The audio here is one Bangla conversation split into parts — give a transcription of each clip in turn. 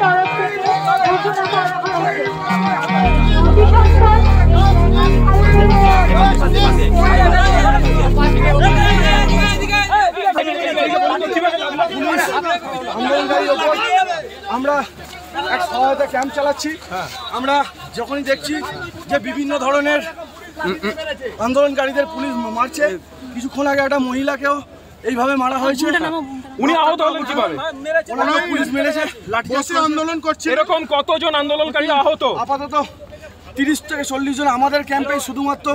তরফ থেকে ঘোষণা করা হয়েছে। আমরা এক সহায়তা ক্যাম্প চালাচ্ছি। আমরা যখনই দেখছি যে বিভিন্ন ধরনের আন্দোলনকারীদের পুলিশ মারছে, কিছুক্ষণ আগে একটা মহিলাকেও এইভাবে মারা হয়েছে। উনি আহত হলেন কিভাবে? পুলিশ মেরেছে, লাঠি আন্দোলন করছে। এরকম কতজন আন্দোলনকারী আহত? আপাতত 30 থেকে 40 জন আমাদের ক্যাম্পে শুধুমাত্র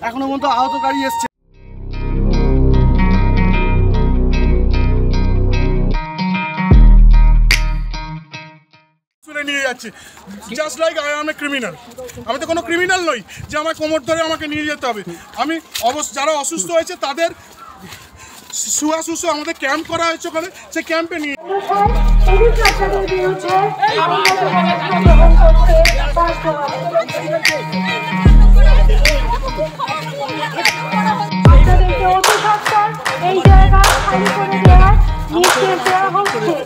এখনো পর্যন্ত আহতকারী এসছে। নিয়ে যাচ্ছে just like I M a criminal. আমি তো কোনো ক্রিমিনাল নই যে আমার কোমর ধরে আমাকে নিয়ে যেতে হবে। আমি যারা অসুস্থ হয়েছে তাদের শুশ্রূষা আমাদের ক্যাম্প করা হয়েছে, ওখানে সেই ক্যাম্পে নিয়ে এই জায়গা খালি করে দেওয়ার নির্দেশ দেওয়া হচ্ছে।